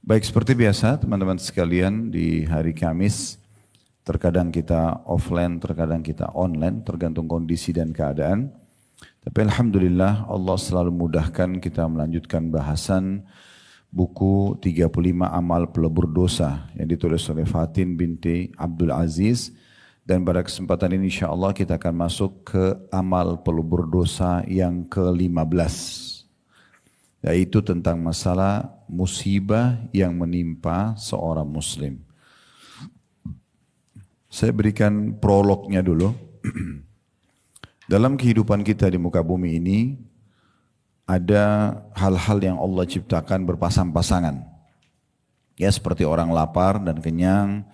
Baik, seperti biasa teman-teman sekalian, di hari Kamis terkadang kita offline, terkadang kita online, tergantung kondisi dan keadaan. Tapi Alhamdulillah Allah selalu mudahkan kita melanjutkan bahasan buku 35 Amal Pelebur Dosa yang ditulis oleh Fatin binti Abdul Aziz. Dan pada kesempatan ini insya Allah kita akan masuk ke amal pelebur dosa yang ke-15. Yaitu tentang masalah musibah yang menimpa seorang muslim. Saya berikan prolognya dulu. Dalam kehidupan kita di muka bumi ini, ada hal-hal yang Allah ciptakan berpasang-pasangan. Ya, seperti orang lapar dan kenyang,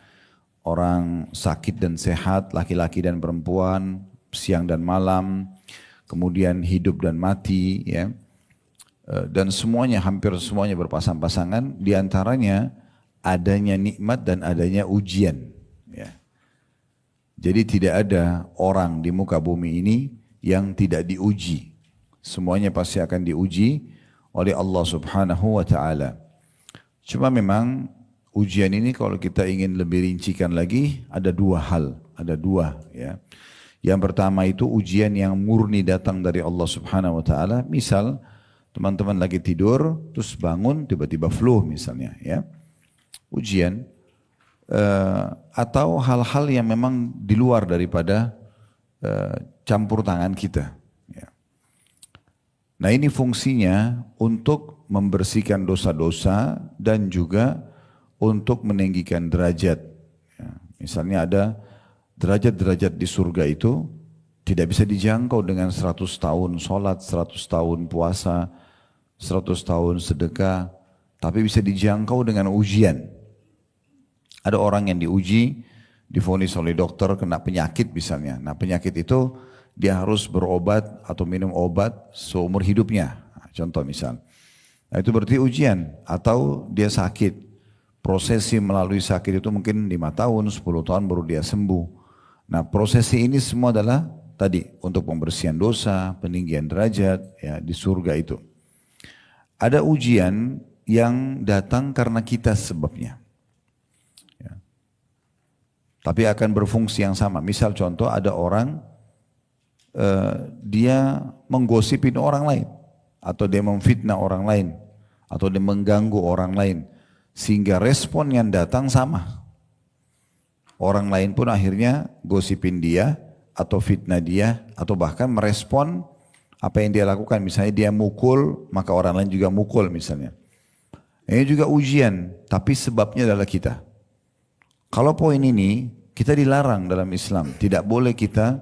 orang sakit dan sehat, laki-laki dan perempuan, siang dan malam, kemudian hidup dan mati, ya. Dan semuanya, hampir semuanya berpasang-pasangan, diantaranya adanya nikmat dan adanya ujian. Ya. Jadi tidak ada orang di muka bumi ini yang tidak diuji. Semuanya pasti akan diuji oleh Allah Subhanahu wa Ta'ala. Cuma memang ujian ini kalau kita ingin lebih rincikan lagi, ada dua hal, ada dua, ya. Yang pertama itu ujian yang murni datang dari Allah Subhanahu wa Ta'ala. Misal teman-teman lagi tidur, terus bangun tiba-tiba flu misalnya, ya. Ujian. Atau hal-hal yang memang di luar daripada campur tangan kita. Ya. Nah, ini fungsinya untuk membersihkan dosa-dosa dan juga untuk meninggikan derajat. Ya. Misalnya ada derajat-derajat di surga itu tidak bisa dijangkau dengan 100 tahun sholat, 100 tahun puasa, 100 tahun sedekah, tapi bisa dijangkau dengan ujian. Ada orang yang diuji, divonis oleh dokter kena penyakit misalnya. Nah, penyakit itu dia harus berobat atau minum obat seumur hidupnya. Contoh misal. Nah, itu berarti ujian. Atau dia sakit. Prosesi melalui sakit itu mungkin 5 tahun, 10 tahun baru dia sembuh. Nah, prosesi ini semua adalah tadi untuk pembersihan dosa, peninggian derajat, ya, di surga itu. Ada ujian yang datang karena kita sebabnya. Tapi akan berfungsi yang sama. Misal contoh ada orang, dia menggosipin orang lain. Atau dia memfitnah orang lain. Atau dia mengganggu orang lain. Sehingga respon yang datang sama. Orang lain pun akhirnya gosipin dia, atau fitnah dia, atau bahkan merespon apa yang dia lakukan. Misalnya dia mukul, maka orang lain juga mukul misalnya. Ini juga ujian, tapi sebabnya adalah kita. Kalau poin ini, kita dilarang dalam Islam. Tidak boleh kita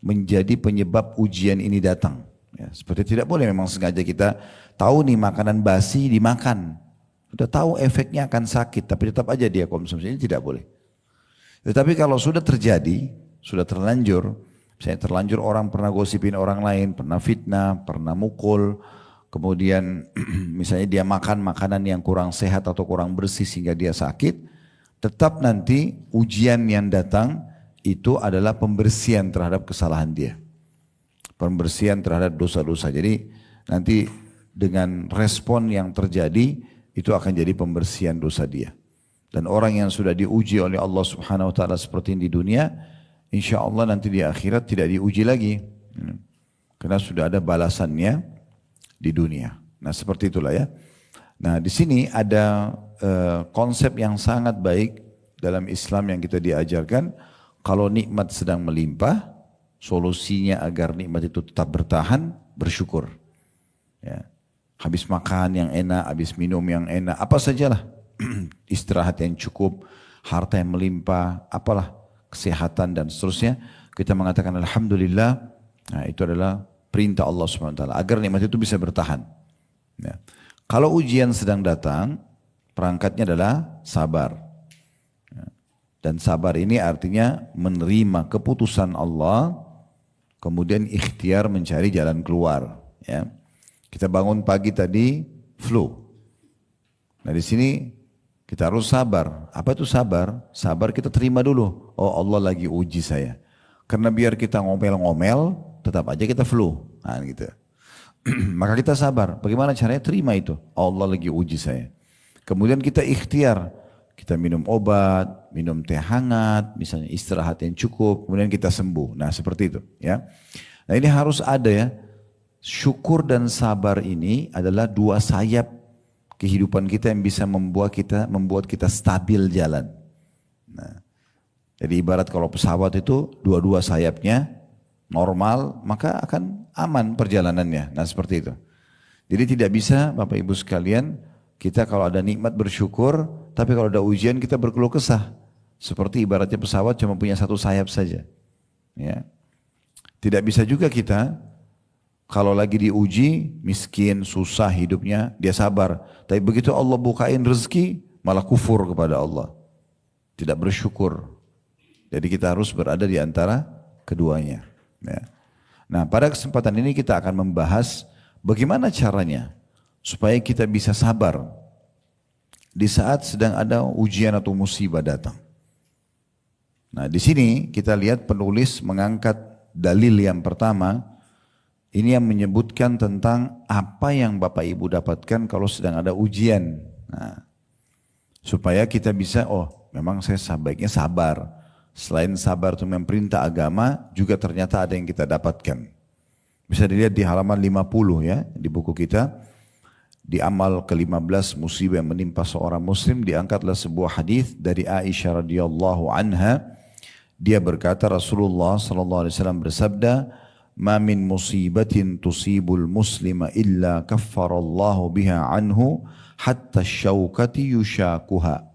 menjadi penyebab ujian ini datang. Ya, seperti tidak boleh memang sengaja kita tahu nih makanan basi dimakan. Sudah tahu efeknya akan sakit, tapi tetap aja dia konsumsi. Ini tidak boleh. Tetapi kalau sudah terjadi, sudah terlanjur, misalnya terlanjur orang pernah gosipin orang lain, pernah fitnah, pernah mukul, kemudian misalnya dia makan makanan yang kurang sehat atau kurang bersih sehingga dia sakit, tetap nanti ujian yang datang itu adalah pembersihan terhadap kesalahan dia. Pembersihan terhadap dosa-dosa. Jadi nanti dengan respon yang terjadi itu akan jadi pembersihan dosa dia. Dan orang yang sudah diuji oleh Allah Subhanahu wa Ta'ala seperti ini di dunia, insya Allah nanti di akhirat tidak diuji lagi. Karena sudah ada balasannya di dunia. Nah, seperti itulah ya. Nah, di sini ada konsep yang sangat baik dalam Islam yang kita diajarkan. Kalau nikmat sedang melimpah, solusinya agar nikmat itu tetap bertahan, bersyukur. Ya. Habis makan yang enak, habis minum yang enak, apa sajalah. Istirahat yang cukup, harta yang melimpah, apalah, kesehatan dan seterusnya. Kita mengatakan Alhamdulillah. Nah, itu adalah perintah Allah SWT agar nikmat itu bisa bertahan. Ya. Kalau ujian sedang datang, perangkatnya adalah sabar. Dan sabar ini artinya menerima keputusan Allah, kemudian ikhtiar mencari jalan keluar. Ya. Kita bangun pagi tadi, flu. Nah, di sini kita harus sabar. Apa itu sabar? Sabar kita terima dulu. Oh, Allah lagi uji saya. Karena biar kita ngomel-ngomel, tetap aja kita flu. Nah, gitu. Maka kita sabar. Bagaimana caranya? Terima itu. Allah lagi uji saya. Kemudian kita ikhtiar, kita minum obat, minum teh hangat, misalnya istirahat yang cukup, kemudian kita sembuh. Nah seperti itu ya. Nah ini harus ada ya, syukur dan sabar ini adalah dua sayap kehidupan kita yang bisa membuat kita stabil jalan. Nah, jadi ibarat kalau pesawat itu dua-dua sayapnya normal, maka akan aman perjalanannya. Nah seperti itu. Jadi tidak bisa Bapak Ibu sekalian, kita kalau ada nikmat bersyukur, tapi kalau ada ujian kita berkeluh kesah. Seperti ibaratnya pesawat cuma punya satu sayap saja. Ya. Tidak bisa juga kita kalau lagi diuji, miskin, susah hidupnya, dia sabar. Tapi begitu Allah bukain rezeki, malah kufur kepada Allah. Tidak bersyukur. Jadi kita harus berada di antara keduanya. Ya. Nah pada kesempatan ini kita akan membahas bagaimana caranya supaya kita bisa sabar di saat sedang ada ujian atau musibah datang. Nah di sini kita lihat penulis mengangkat dalil yang pertama, ini yang menyebutkan tentang apa yang Bapak Ibu dapatkan kalau sedang ada ujian. Nah, supaya kita bisa, oh memang saya sebaiknya sabar. Selain sabar itu perintah agama, juga ternyata ada yang kita dapatkan. Bisa dilihat di halaman 50 ya, di buku kita. Di amal ke-15 musibah yang menimpa seorang muslim, diangkatlah sebuah hadis dari Aisyah radhiyallahu anha. Dia berkata Rasulullah sallallahu alaihi wasallam bersabda, "Ma min musibatin tusibul muslima illa kaffarallahu biha anhu hatta syaukati yushakuha."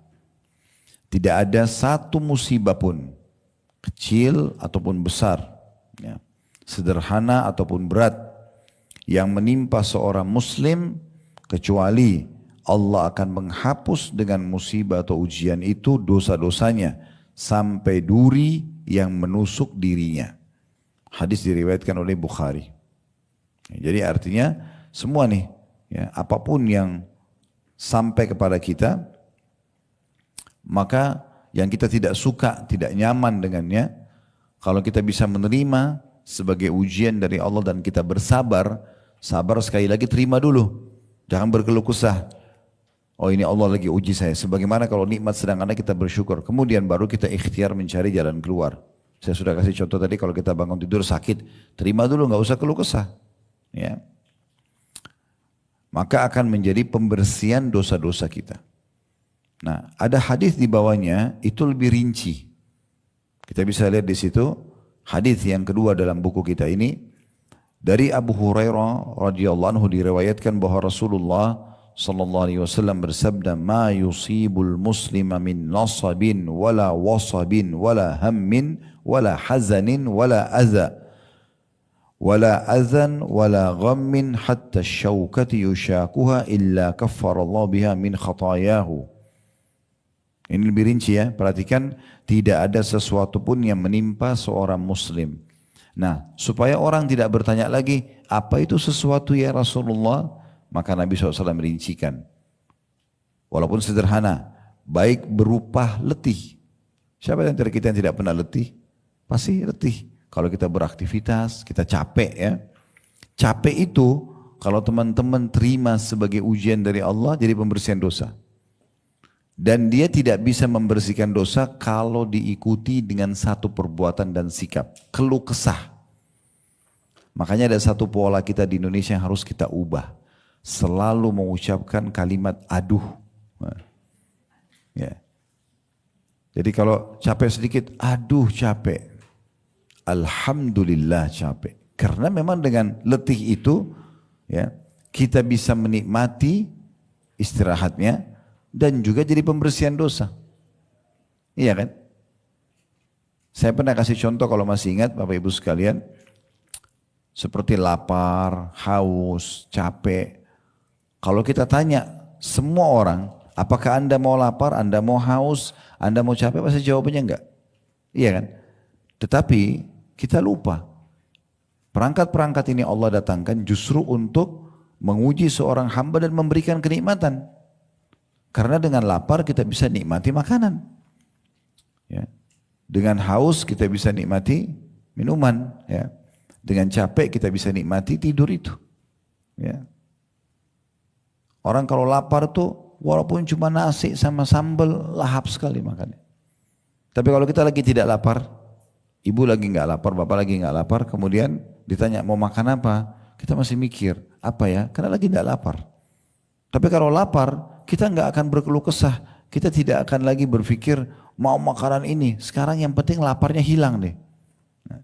Tidak ada satu musibah pun, kecil ataupun besar, ya, sederhana ataupun berat, yang menimpa seorang muslim, kecuali Allah akan menghapus dengan musibah atau ujian itu dosa-dosanya sampai duri yang menusuk dirinya. Hadis diriwayatkan oleh Bukhari. Jadi artinya semua nih, ya, apapun yang sampai kepada kita, maka yang kita tidak suka, tidak nyaman dengannya, kalau kita bisa menerima sebagai ujian dari Allah dan kita bersabar, sabar sekali lagi terima dulu. Jangan berkeluh kesah. Oh ini Allah lagi uji saya. Sebagaimana kalau nikmat sedang ada kita bersyukur. Kemudian baru kita ikhtiar mencari jalan keluar. Saya sudah kasih contoh tadi kalau kita bangun tidur sakit. Terima dulu, nggak usah keluh kesah. Ya. Maka akan menjadi pembersihan dosa-dosa kita. Nah ada hadis di bawahnya itu lebih rinci. Kita bisa lihat di situ. Hadis yang kedua dalam buku kita ini. Dari Abu Hurairah radhiyallahu anhu diriwayatkan bahwa Rasulullah sallallahu alaihi wasallam bersabda, "Ma yusibul muslima min nasabin wala wasabin wala hammin wala hazanin wala adza wala adhan wala ghammin hatta syaukati yushakuha illa kaffarallahu biha min khatayahu." Ini lebih rinci ya, perhatikan, tidak ada sesuatu pun yang menimpa seorang muslim. Nah, supaya orang tidak bertanya lagi, apa itu sesuatu ya Rasulullah? Maka Nabi SAW merincikan. Walaupun sederhana, baik berupa letih. Siapa yang dari kita yang tidak pernah letih? Pasti letih. Kalau kita beraktivitas, kita capek ya. Capek itu, kalau teman-teman terima sebagai ujian dari Allah, jadi pembersihan dosa. Dan dia tidak bisa membersihkan dosa kalau diikuti dengan satu perbuatan dan sikap. Keluh kesah. Makanya ada satu pola kita di Indonesia yang harus kita ubah. Selalu mengucapkan kalimat aduh. Ya. Jadi kalau capek sedikit, aduh capek. Alhamdulillah capek. Karena memang dengan letih itu, ya, kita bisa menikmati istirahatnya, dan juga jadi pembersihan dosa. Iya kan? Saya pernah kasih contoh kalau masih ingat Bapak Ibu sekalian. Seperti lapar, haus, capek. Kalau kita tanya semua orang, apakah Anda mau lapar, Anda mau haus, Anda mau capek? Pasti jawabannya enggak. Iya kan? Tetapi kita lupa. Perangkat-perangkat ini Allah datangkan justru untuk menguji seorang hamba dan memberikan kenikmatan. Karena dengan lapar kita bisa nikmati makanan. Ya. Dengan haus kita bisa nikmati minuman. Ya. Dengan capek kita bisa nikmati tidur itu. Ya. Orang kalau lapar tuh walaupun cuma nasi sama sambal, lahap sekali makannya. Tapi kalau kita lagi tidak lapar, ibu lagi nggak lapar, bapak lagi nggak lapar, kemudian ditanya mau makan apa, kita masih mikir apa ya, karena lagi nggak lapar. Tapi kalau lapar, kita nggak akan berkeluh kesah, kita tidak akan lagi berpikir mau makanan ini. Sekarang yang penting laparnya hilang deh. Nah,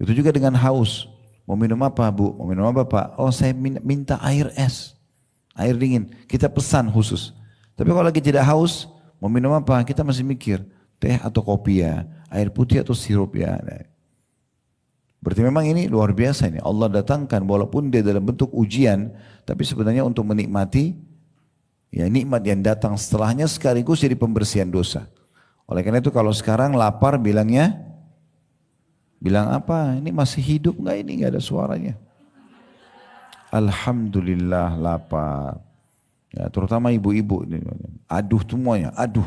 itu juga dengan haus. Mau minum apa bu? Mau minum apa pak? Oh saya minta air es, air dingin. Kita pesan khusus. Tapi kalau lagi tidak haus, mau minum apa? Kita masih mikir teh atau kopi ya, air putih atau sirup ya. Berarti memang ini luar biasa ini. Allah datangkan walaupun dia dalam bentuk ujian, tapi sebenarnya untuk menikmati ya nikmat yang datang setelahnya sekaligus jadi pembersihan dosa. Oleh karena itu kalau sekarang lapar bilangnya, bilang apa? Ini masih hidup nggak ini? Nggak ada suaranya. Alhamdulillah lapar. Ya, terutama ibu-ibu ini. Aduh semuanya, aduh.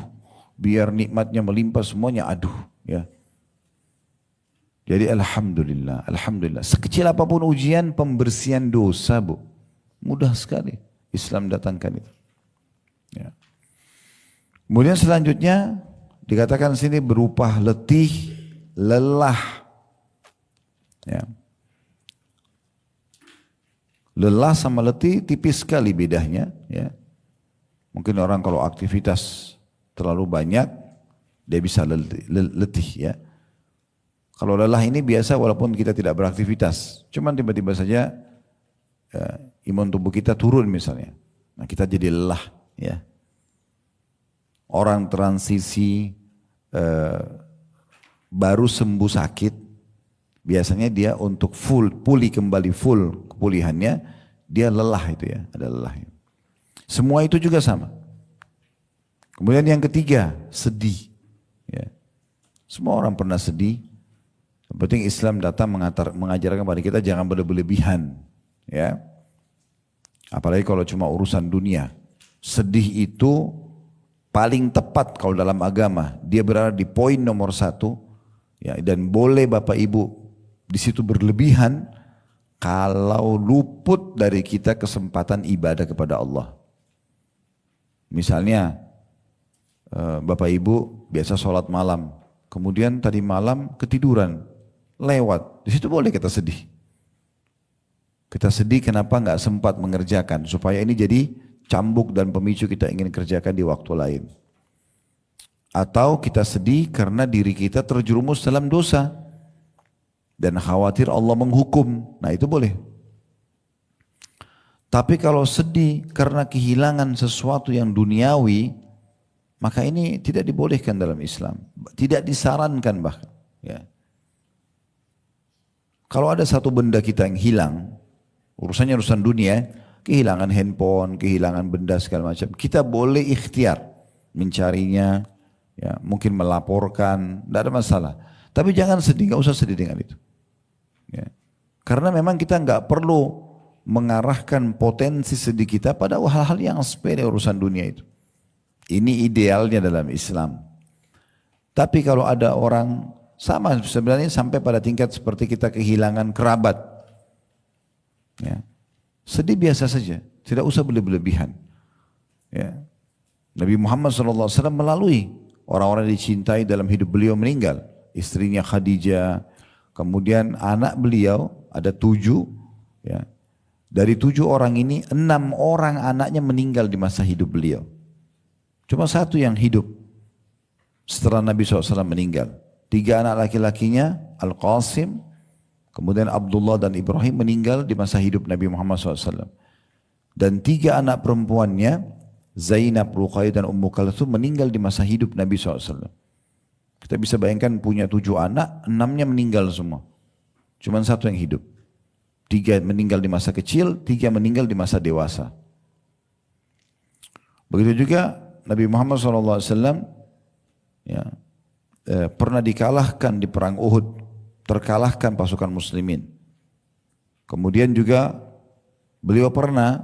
Biar nikmatnya melimpah semuanya, aduh. Ya. Jadi alhamdulillah, alhamdulillah. Sekecil apapun ujian pembersihan dosa bu. Mudah sekali Islam datangkan itu. Ya. Kemudian selanjutnya dikatakan sini berupa letih, lelah. Ya. Lelah sama letih tipis sekali bedanya. Ya. Mungkin orang kalau aktivitas terlalu banyak dia bisa letih ya. Kalau lelah ini biasa walaupun kita tidak beraktivitas. Cuman tiba-tiba saja ya, imun tubuh kita turun misalnya. Nah kita jadi lelah ya. Orang transisi baru sembuh sakit. Biasanya dia untuk pulih kembali full kepulihannya, dia lelah itu ya, ada lelahnya. Semua itu juga sama. Kemudian yang ketiga, sedih. Ya. Semua orang pernah sedih. Yang penting Islam datang mengajarkan kepada kita jangan berlebihan. Ya. Apalagi kalau cuma urusan dunia. Sedih itu paling tepat kalau dalam agama. Dia berada di poin nomor 1. Ya, dan boleh Bapak Ibu di situ berlebihan kalau luput dari kita kesempatan ibadah kepada Allah. Misalnya Bapak Ibu biasa sholat malam, kemudian tadi malam ketiduran, lewat, di situ boleh kita sedih. Kita sedih kenapa nggak sempat mengerjakan, supaya ini jadi cambuk dan pemicu kita ingin kerjakan di waktu lain. Atau kita sedih karena diri kita terjerumus dalam dosa. Dan khawatir Allah menghukum. Nah itu boleh. Tapi kalau sedih karena kehilangan sesuatu yang duniawi, maka ini tidak dibolehkan dalam Islam. Tidak disarankan bahkan. Ya. Kalau ada satu benda kita yang hilang, urusannya urusan dunia, kehilangan handphone, kehilangan benda segala macam, kita boleh ikhtiar mencarinya, ya, mungkin melaporkan, tidak ada masalah. Tapi jangan sedih, nggak usah sedih dengan itu. Ya. Karena memang kita nggak perlu mengarahkan potensi sedih kita pada hal-hal yang sepele urusan dunia itu. Ini idealnya dalam Islam. Tapi kalau ada orang sama sebenarnya sampai pada tingkat seperti kita kehilangan kerabat. Ya. Sedih biasa saja, tidak usah berlebihan. Ya. Nabi Muhammad SAW melalui orang-orang yang dicintai dalam hidup beliau meninggal. Istrinya Khadijah. Kemudian anak beliau ada 7, ya. Dari 7 orang ini 6 orang anaknya meninggal di masa hidup beliau. Cuma 1 yang hidup setelah Nabi SAW meninggal. 3 anak laki-lakinya Al-Qasim, kemudian Abdullah dan Ibrahim meninggal di masa hidup Nabi Muhammad SAW. Dan 3 anak perempuannya Zainab, Ruqayyah dan Ummu Kalthum meninggal di masa hidup Nabi SAW. Kita bisa bayangkan punya 7 anak, 6-nya meninggal semua. Cuma 1 yang hidup. 3 meninggal di masa kecil, 3 meninggal di masa dewasa. Begitu juga Nabi Muhammad SAW ya, pernah dikalahkan di perang Uhud, terkalahkan pasukan muslimin. Kemudian juga beliau pernah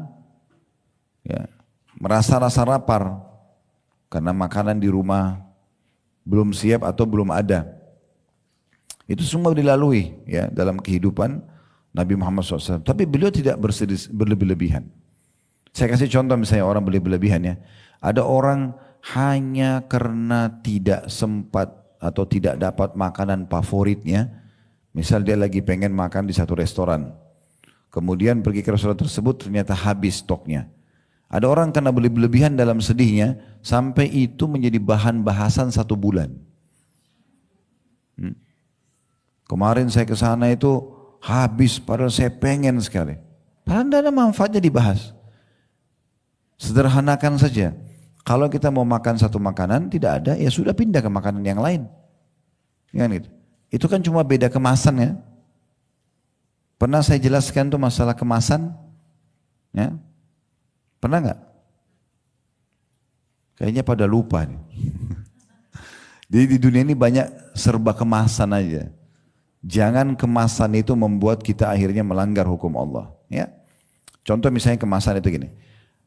ya, merasa rasa lapar karena makanan di rumah belum siap atau belum ada. Itu semua dilalui ya dalam kehidupan Nabi Muhammad SAW. Tapi beliau tidak berlebih-lebihan. Saya kasih contoh misalnya orang berlebih-lebihan ya. Ada orang hanya karena tidak sempat atau tidak dapat makanan favoritnya, misal dia lagi pengen makan di satu restoran, kemudian pergi ke restoran tersebut ternyata habis stoknya. Ada orang karena berlebihan dalam sedihnya, sampai itu menjadi bahan bahasan 1 bulan. Kemarin saya ke sana itu habis, padahal saya pengen sekali. Padahal tidak ada manfaatnya dibahas. Sederhanakan saja. Kalau kita mau makan satu makanan tidak ada, ya sudah pindah ke makanan yang lain. Ya, gitu. Itu kan cuma beda kemasan ya. Pernah saya jelaskan tuh masalah kemasan? Ya. Pernah nggak? Kayaknya pada lupa nih. Jadi di dunia ini banyak serba kemasan aja. Jangan kemasan itu membuat kita akhirnya melanggar hukum Allah. Ya. Contoh misalnya kemasan itu gini.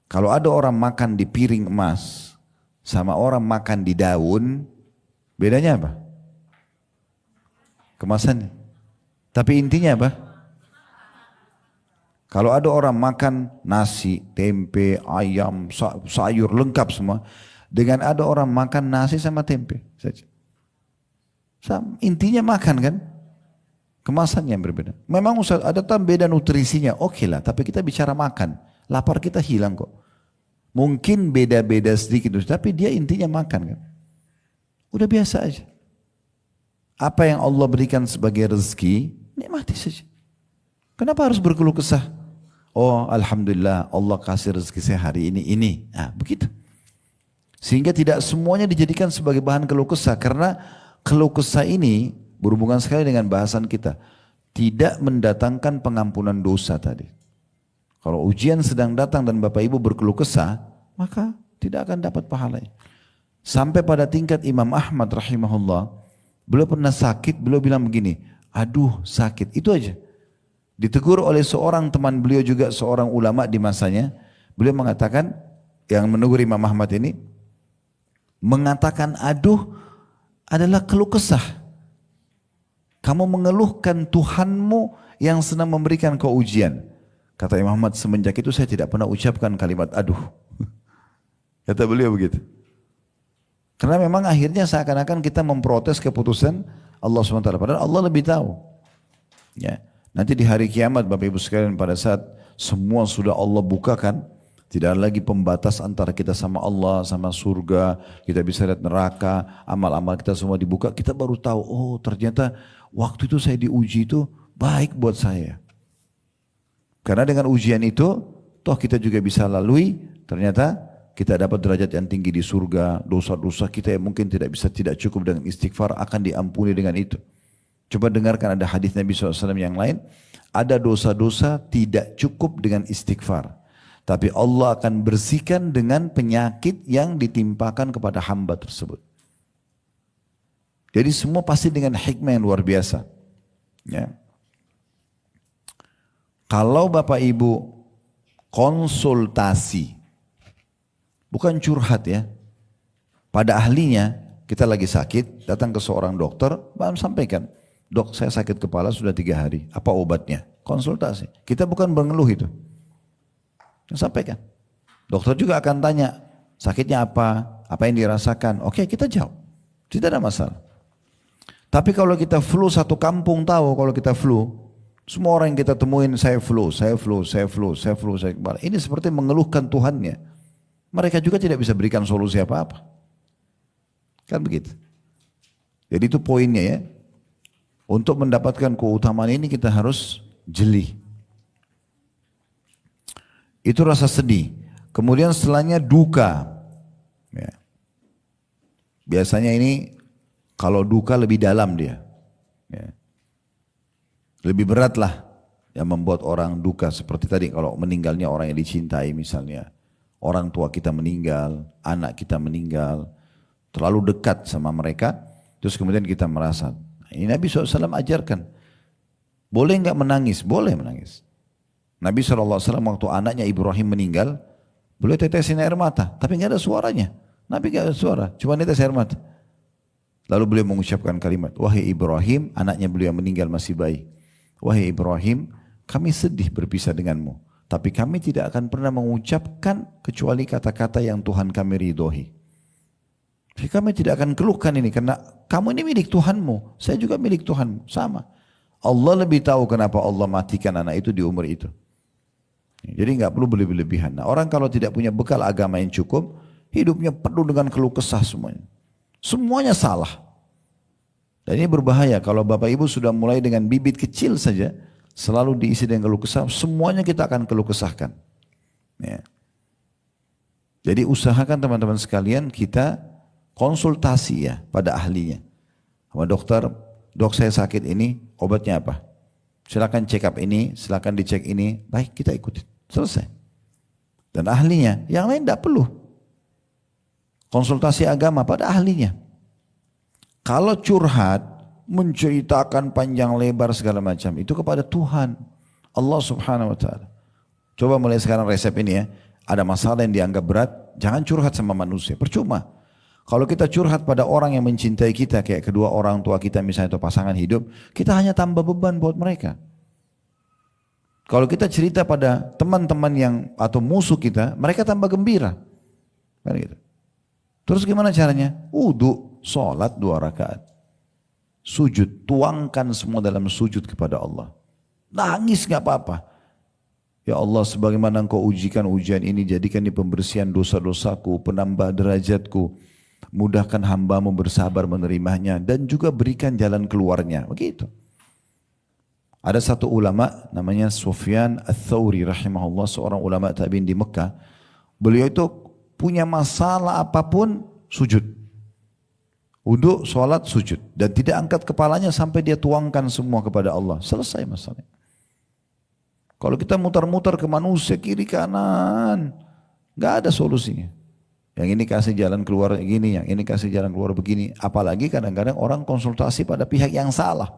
Kalau ada orang makan di piring emas sama orang makan di daun, bedanya apa? Kemasannya. Tapi intinya apa? Kalau ada orang makan nasi, tempe, ayam, sayur lengkap semua, dengan ada orang makan nasi sama tempe saja. Intinya makan kan? Kemasannya yang berbeda. Memang ada beda nutrisinya, oke lah. Tapi kita bicara makan, lapar kita hilang kok. Mungkin beda-beda sedikit, tapi dia intinya makan kan. Udah biasa aja. Apa yang Allah berikan sebagai rezeki, nikmati saja. Kenapa harus berkeluh kesah? Oh Alhamdulillah Allah kasih rezeki saya hari ini. Nah begitu. Sehingga tidak semuanya dijadikan sebagai bahan keluh kesah. Karena keluh kesah ini berhubungan sekali dengan bahasan kita. Tidak mendatangkan pengampunan dosa tadi. Kalau ujian sedang datang dan Bapak Ibu berkeluh kesah, maka tidak akan dapat pahalanya. Sampai pada tingkat Imam Ahmad rahimahullah, beliau pernah sakit, beliau bilang begini, aduh sakit, itu aja. Ditegur oleh seorang teman beliau juga, seorang ulama di masanya, beliau mengatakan, yang menegur Imam Ahmad ini, mengatakan aduh adalah keluh kesah. Kamu mengeluhkan Tuhanmu yang sedang memberikan kau ujian. Kata Imam Ahmad, semenjak itu saya tidak pernah ucapkan kalimat aduh. Kata beliau begitu. Karena memang akhirnya seakan-akan kita memprotes keputusan Allah SWT. Padahal Allah lebih tahu. Ya. Nanti di hari kiamat Bapak Ibu sekalian, pada saat semua sudah Allah bukakan, tidak ada lagi pembatas antara kita sama Allah, sama surga, kita bisa lihat neraka, amal-amal kita semua dibuka, kita baru tahu, oh ternyata waktu itu saya diuji itu baik buat saya. Karena dengan ujian itu, toh kita juga bisa lalui, ternyata kita dapat derajat yang tinggi di surga, dosa-dosa kita yang mungkin tidak cukup dengan istighfar akan diampuni dengan itu. Coba dengarkan ada hadis Nabi SAW yang lain, ada dosa-dosa tidak cukup dengan istighfar. Tapi Allah akan bersihkan dengan penyakit yang ditimpakan kepada hamba tersebut. Jadi semua pasti dengan hikmah yang luar biasa. Ya. Kalau Bapak Ibu konsultasi, bukan curhat ya, pada ahlinya, kita lagi sakit, datang ke seorang dokter, sampaikan, dok saya sakit kepala sudah 3 hari, apa obatnya? Konsultasi, kita bukan mengeluh itu. Sampaikan. Dokter juga akan tanya, sakitnya apa yang dirasakan, oke kita jawab, tidak ada masalah. Tapi kalau kita flu, satu kampung tahu kalau kita flu, semua orang yang kita temuin, saya flu. Ini seperti mengeluhkan Tuhannya. Mereka juga tidak bisa berikan solusi apa-apa. Kan begitu. Jadi itu poinnya ya. Untuk mendapatkan keutamaan ini kita harus jeli. Itu rasa sedih. Kemudian setelahnya duka. Ya. Biasanya ini kalau duka lebih dalam dia. Ya. Lebih berat lah yang membuat orang duka seperti tadi kalau meninggalnya orang yang dicintai misalnya. Orang tua kita meninggal, anak kita meninggal, terlalu dekat sama mereka, terus kemudian kita merasa. Ini Nabi SAW ajarkan, boleh nggak menangis? Boleh menangis. Nabi SAW waktu anaknya Ibrahim meninggal, boleh tetesin air mata, tapi nggak ada suaranya. Nabi nggak ada suara, cuma tetes air mata. Lalu beliau mengucapkan kalimat, wahai Ibrahim, anaknya beliau meninggal masih bayi. Wahai Ibrahim, kami sedih berpisah denganmu. Tapi kami tidak akan pernah mengucapkan kecuali kata-kata yang Tuhan kami ridhoi. Jadi kami tidak akan keluhkan ini karena kamu ini milik Tuhanmu, saya juga milik Tuhanmu, sama. Allah lebih tahu kenapa Allah matikan anak itu di umur itu. Jadi nggak perlu berlebihan. Nah, orang kalau tidak punya bekal agama yang cukup, hidupnya penuh dengan keluh kesah semuanya. Semuanya salah. Dan ini berbahaya kalau Bapak Ibu sudah mulai dengan bibit kecil saja, selalu diisi dengan keluh kesah, semuanya kita akan keluh kesahkan. Ya. Jadi usahakan teman-teman sekalian kita konsultasi ya pada ahlinya. Sama dokter, dok saya sakit ini, obatnya apa? Silakan check up ini, silakan dicek ini, baik kita ikutin, selesai. Dan ahlinya, yang lain tidak perlu. Konsultasi agama pada ahlinya. Kalau curhat, menceritakan panjang lebar segala macam, itu kepada Tuhan, Allah subhanahu wa ta'ala. Coba mulai sekarang resep ini ya, ada masalah yang dianggap berat, jangan curhat sama manusia, percuma. Kalau kita curhat pada orang yang mencintai kita, kayak kedua orang tua kita misalnya atau pasangan hidup, kita hanya tambah beban buat mereka. Kalau kita cerita pada teman-teman yang atau musuh kita, mereka tambah gembira. Kan gitu. Terus gimana caranya? Wudu, sholat 2 rakaat. Sujud, tuangkan semua dalam sujud kepada Allah. Nangis gak apa-apa. Ya Allah, sebagaimana Engkau ujikan ujian ini, jadikan ini pembersihan dosa-dosaku, penambah derajatku. Mudahkan hambamu bersabar menerimanya dan juga berikan jalan keluarnya. Begitu. Ada satu ulama namanya Sufyan Ats-Tsauri rahimahullah, seorang ulama tabi'in di Mekah. Beliau itu punya masalah apapun sujud. Wudu, sholat, sujud. Dan tidak angkat kepalanya sampai dia tuangkan semua kepada Allah. Selesai masalahnya. Kalau kita mutar-mutar ke manusia kiri kanan, gak ada solusinya. Yang ini kasih jalan keluar gini, yang ini kasih jalan keluar begini. Apalagi kadang-kadang orang konsultasi pada pihak yang salah.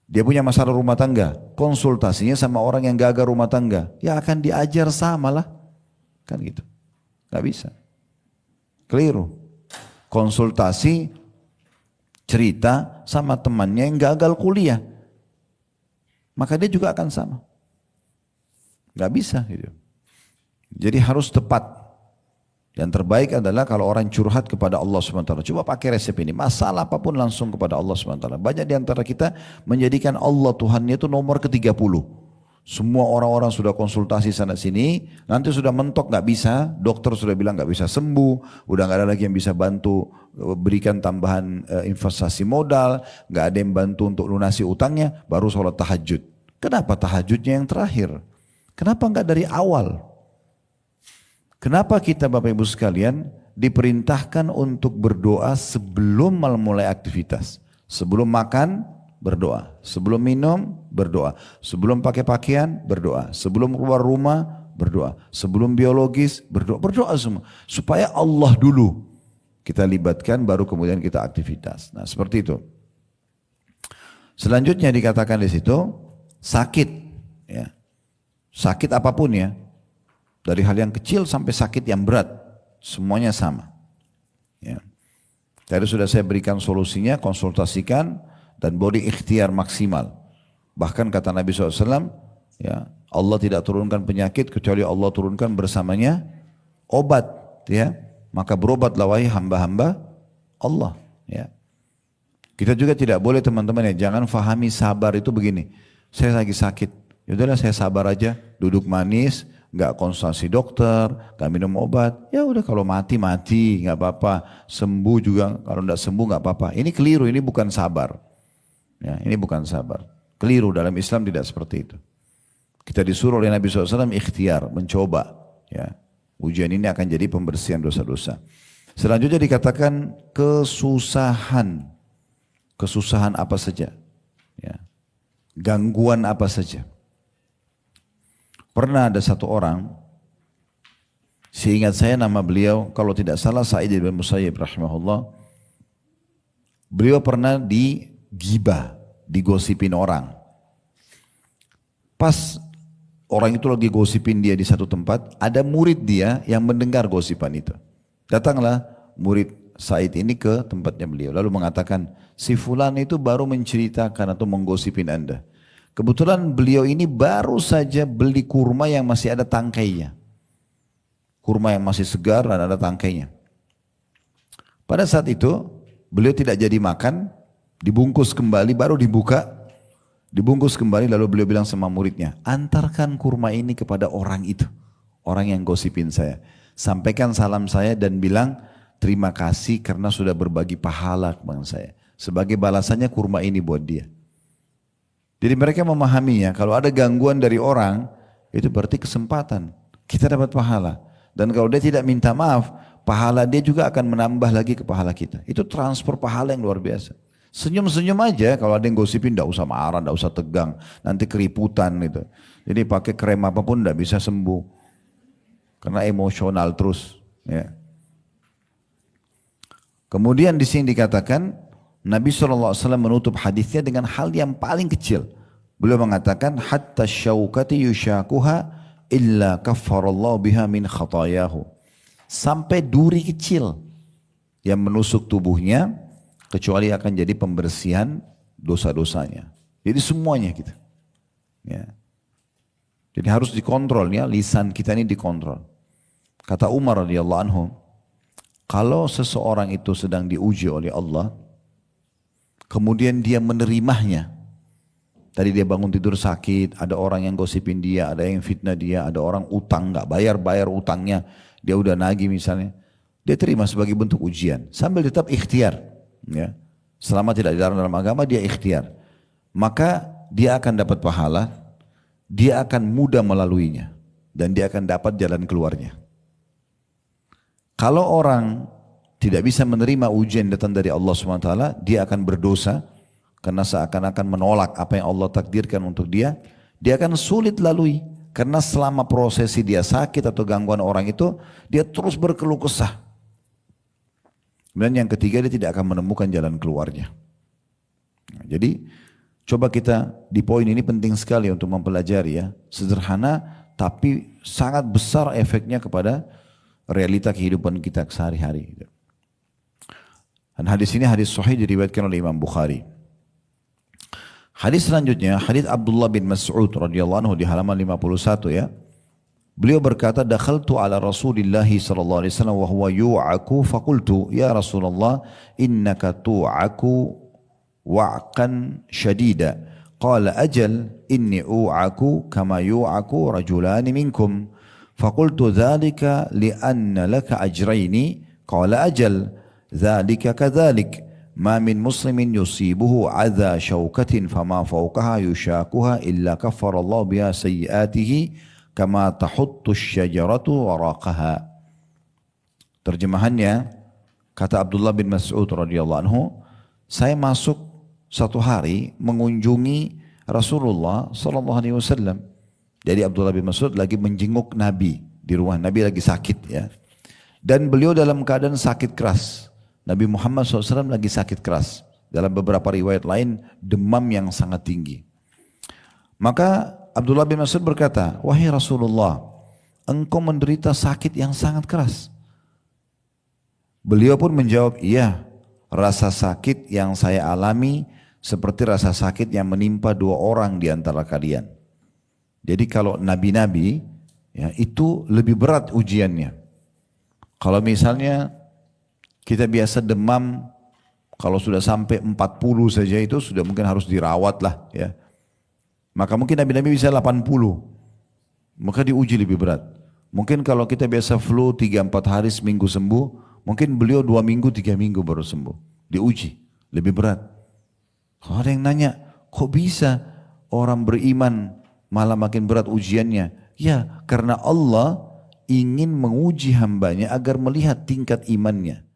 Dia punya masalah rumah tangga, konsultasinya sama orang yang gagal rumah tangga. Ya akan diajar sama lah. Kan gitu. Gak bisa. Keliru. Konsultasi, cerita sama temannya yang gagal kuliah. Maka dia juga akan sama. Gak bisa gitu. Jadi harus tepat. Yang terbaik adalah kalau orang curhat kepada Allah SWT. Coba pakai resep ini. Masalah apapun langsung kepada Allah SWT. Banyak di antara kita menjadikan Allah Tuhannya itu nomor ke-30. Semua orang-orang sudah konsultasi sana sini. Nanti sudah mentok gak bisa. Dokter sudah bilang gak bisa sembuh. Udah gak ada lagi yang bisa bantu berikan tambahan investasi modal. Gak ada yang bantu untuk lunasi utangnya. Baru sholat tahajud. Kenapa tahajudnya yang terakhir? Kenapa gak dari awal? Kenapa kita Bapak Ibu sekalian diperintahkan untuk berdoa sebelum memulai aktivitas? Sebelum makan, berdoa. Sebelum minum, berdoa. Sebelum pakai pakaian, berdoa. Sebelum keluar rumah, berdoa. Sebelum biologis, berdoa. Berdoa semua. Supaya Allah dulu kita libatkan, baru kemudian kita aktivitas. Nah seperti itu. Selanjutnya dikatakan di situ, sakit. Ya. Sakit apapun ya. Dari hal yang kecil sampai sakit yang berat, semuanya sama. Ya. Tadi sudah saya berikan solusinya, konsultasikan dan beri ikhtiar maksimal. Bahkan kata Nabi SAW, ya, Allah tidak turunkan penyakit kecuali Allah turunkan bersamanya obat. Ya. Maka berobatlah wahai hamba-hamba Allah. Ya. Kita juga tidak boleh teman-teman ya, jangan fahami sabar itu begini. Saya lagi sakit, yaudahlah saya sabar aja, duduk manis, nggak konsultasi dokter, nggak minum obat, ya udah kalau mati nggak apa-apa, sembuh juga kalau nggak sembuh nggak apa-apa. Ini keliru, ini bukan sabar. Ya, ini bukan sabar. Keliru, dalam Islam tidak seperti itu. Kita disuruh oleh Nabi SAW ikhtiar, mencoba. Ya, ujian ini akan jadi pembersihan dosa-dosa. Selanjutnya dikatakan kesusahan, kesusahan apa saja, ya, gangguan apa saja. Pernah ada satu orang, seingat saya nama beliau, kalau tidak salah Sa'id bin Musayyib rahimahullah, beliau pernah digibah, digosipin orang. Pas orang itu lagi gosipin dia di satu tempat, ada murid dia yang mendengar gosipan itu. Datanglah murid Sa'id ini ke tempatnya beliau, lalu mengatakan, si fulan itu baru menceritakan atau menggosipin Anda. Kebetulan beliau ini baru saja beli kurma yang masih ada tangkainya. Kurma yang masih segar dan ada tangkainya. Pada saat itu beliau tidak jadi makan, dibungkus kembali, baru dibuka, dibungkus kembali, lalu beliau bilang sama muridnya, antarkan kurma ini kepada orang itu, orang yang gosipin saya. Sampaikan salam saya dan bilang terima kasih karena sudah berbagi pahala kepada saya. Sebagai balasannya kurma ini buat dia. Jadi mereka memahaminya, kalau ada gangguan dari orang, itu berarti kesempatan. Kita dapat pahala. Dan kalau dia tidak minta maaf, pahala dia juga akan menambah lagi ke pahala kita. Itu transfer pahala yang luar biasa. Senyum-senyum aja, kalau ada yang gosipin tidak usah marah, tidak usah tegang. Nanti keriputan gitu. Jadi pakai krem apapun tidak bisa sembuh. Karena emosional terus. Ya. Kemudian di sini dikatakan, Nabi SAW menutup hadisnya dengan hal yang paling kecil. Beliau mengatakan, hatta syaukati yushakuha illa kaffarallahu biha min khatayahu. Sampai duri kecil yang menusuk tubuhnya, kecuali akan jadi pembersihan dosa-dosanya. Jadi semuanya gitu. Ya. Jadi harus dikontrol ya, lisan kita ini dikontrol. Kata Umar radhiyallahu anhu, kalau seseorang itu sedang diuji oleh Allah, kemudian dia menerimanya. Tadi dia bangun tidur sakit, ada orang yang gosipin dia, ada yang fitnah dia, ada orang utang nggak bayar utangnya, dia udah nagih misalnya. Dia terima sebagai bentuk ujian, sambil tetap ikhtiar. Ya. Selama tidak dilarang dalam agama, dia ikhtiar. Maka dia akan dapat pahala, dia akan mudah melaluinya, dan dia akan dapat jalan keluarnya. Kalau orang tidak bisa menerima ujian datang dari Allah SWT, dia akan berdosa karena seakan-akan menolak apa yang Allah takdirkan untuk dia. Dia akan sulit lalui karena selama prosesi dia sakit atau gangguan orang itu, dia terus berkeluh kesah. Dan yang ketiga, dia tidak akan menemukan jalan keluarnya. Nah, jadi coba kita di poin ini penting sekali untuk mempelajari ya. Sederhana tapi sangat besar efeknya kepada realita kehidupan kita sehari-hari. Dan hadis ini hadis sahih diriwayatkan oleh Imam Bukhari. Hadis selanjutnya, hadis Abdullah bin Mas'ud radhiyallahu anhu di halaman 51 ya. Beliau berkata, dakhaltu ala Rasulillah sallallahu alaihi wasallam wa huwa yu'aku faqultu ya Rasulullah innaka tu'aku wa'kan syadida. Qala ajal inni u'aku kama yu'aku rajulani minkum. Faqultu dhalika li'anna laka ajraini. Qala ajal ذلك كذلك ما من مسلم يصيبه عذى شوكة فما فوقها يشاكها إلا كفر الله بها سيئاته كما تحط الشجرة ورقها. Terjemahannya, kata Abdullah bin Mas'ud radhiyallahu anhu, saya masuk satu hari mengunjungi Rasulullah sallallahu alaihi wasallam. Jadi Abdullah bin Mas'ud lagi menjenguk Nabi di rumah Nabi, lagi sakit ya. Dan beliau dalam keadaan sakit keras. Nabi Muhammad SAW lagi sakit keras. Dalam beberapa riwayat lain, demam yang sangat tinggi. Maka Abdullah bin Mas'ud berkata, wahai Rasulullah, engkau menderita sakit yang sangat keras. Beliau pun menjawab, iya, rasa sakit yang saya alami seperti rasa sakit yang menimpa dua orang di antara kalian. Jadi kalau nabi-nabi, ya, itu lebih berat ujiannya. Kalau misalnya kita biasa demam, kalau sudah sampai 40 saja itu sudah mungkin harus dirawat lah ya. Maka mungkin nabi-nabi bisa 80, maka diuji lebih berat. Mungkin kalau kita biasa flu 3-4 hari seminggu sembuh, mungkin beliau 2 minggu 3 minggu baru sembuh. Diuji, lebih berat. Kalau ada yang nanya, kok bisa orang beriman malah makin berat ujiannya? Ya, karena Allah ingin menguji hambanya agar melihat tingkat imannya.